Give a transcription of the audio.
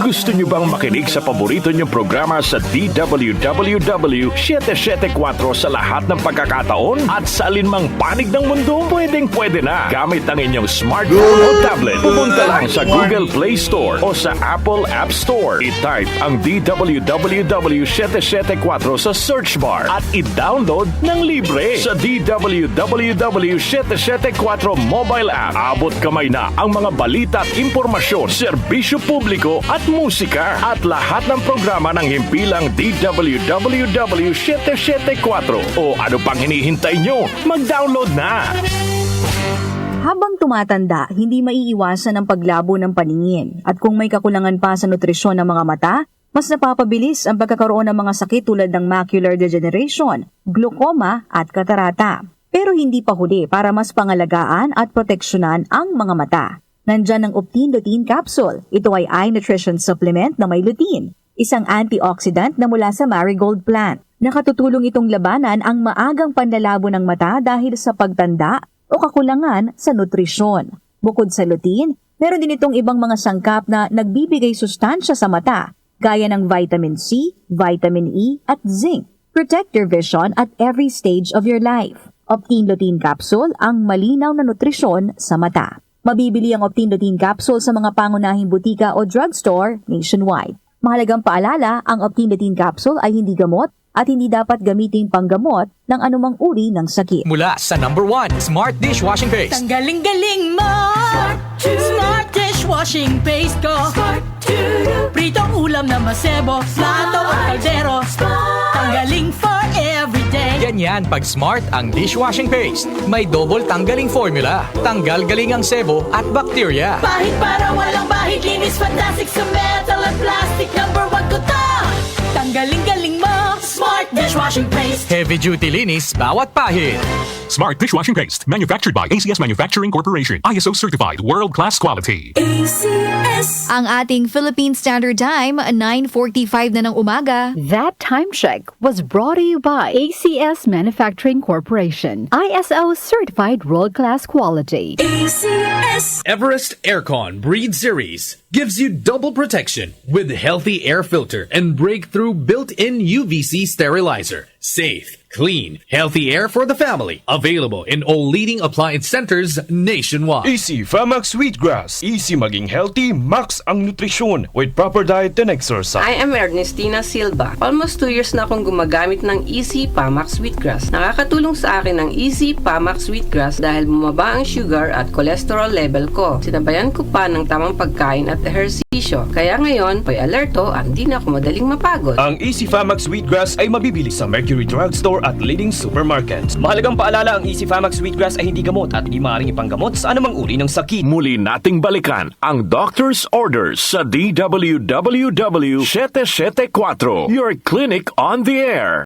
Gusto niyo bang makinig sa paborito niyong programa sa DWWW 774 sa lahat ng pagkakataon at sa alinmang panig ng mundo? Pwedeng-pwede na. Gamit ang inyong smartphone o tablet. Pumunta lang sa Google Play Store o sa Apple App Store. I-type ang DWWW 774 sa search bar at i-download ng libre sa DWWW 774 mobile app. Abot kamay na ang mga balita at impormasyon, serbisyo publiko at musika at lahat ng programa ng himpilang DWWW 774. O ano pang hinihintay nyo? Mag-download na! Habang tumatanda, hindi maiiwasan ang paglabo ng paningin. At kung may kakulangan pa sa nutrisyon ng mga mata, mas napapabilis ang pagkakaroon ng mga sakit tulad ng macular degeneration, glaucoma at katarata. Pero hindi pa huli para mas pangalagaan at proteksyonan ang mga mata. Nandyan ang Optin Lutein Capsule. Ito ay eye nutrition supplement na may lutein, isang antioxidant na mula sa marigold plant. Nakatutulong itong labanan ang maagang panlalabo ng mata dahil sa pagtanda o kakulangan sa nutrisyon. Bukod sa lutein, meron din itong ibang mga sangkap na nagbibigay sustansya sa mata, gaya ng vitamin C, vitamin E at zinc. Protect your vision at every stage of your life. Optin Lutein Capsule ang malinaw na nutrisyon sa mata. Mabibili ang Optin Lutein Capsule sa mga pangunahing butika o drugstore nationwide. Mahalagang paalala, ang Optin Lutein Capsule ay hindi gamot at hindi dapat gamitin panggamot ng anumang uri ng sakit. Mula sa number 1, Smart Dishwashing Paste. Tanggaling-galing mo! Smart Dishwashing Paste ko! Pritong ulam na masebo, plato at kaldero. Tanggaling for everyday. Ganyan pag Smart ang dishwashing paste. May double tanggaling formula. Tanggal galing ang sebo at bakterya. Bahid para walang bahid, linis fantastic sa metal at plastic. Number 1 ko to! Tanggaling-galing mo! Smart Dishwashing Paste. Heavy duty linis bawat pahid. Smart Dishwashing Paste, manufactured by ACS Manufacturing Corporation. ISO certified, world-class quality. ACS. Ang ating Philippine Standard Time, 9:45 na ng umaga. That time check was brought to you by ACS Manufacturing Corporation. ISO certified world-class quality. ACS. Everest Aircon Breed Series gives you double protection with healthy air filter and breakthrough built-in UVC sterilizer. Safe, clean, healthy air for the family. Available in all leading appliance centers nationwide. Easy Famax Wheatgrass. Easy maging healthy, max ang nutrisyon with proper diet and exercise. I am Ernestina Silva. Almost 2 years na akong gumagamit ng Easy Famax Wheatgrass. Nakakatulong sa akin ang Easy Famax Wheatgrass dahil bumaba ang sugar at cholesterol level ko. Sinabayan ko pa ng tamang pagkain at ehersisyo. Kaya ngayon, may alerto at di na ako madaling mapagod. Ang Easy Famax Wheatgrass ay mabibili sa Mercury Drugstore at leading supermarkets. Mahalagang paalala, ang Easy Famax Wheatgrass ay hindi gamot at hindi maaaring ipanggamot sa anumang uri ng sakit. Muli nating balikan ang Doctor's Orders sa DWWW 774, your clinic on the air.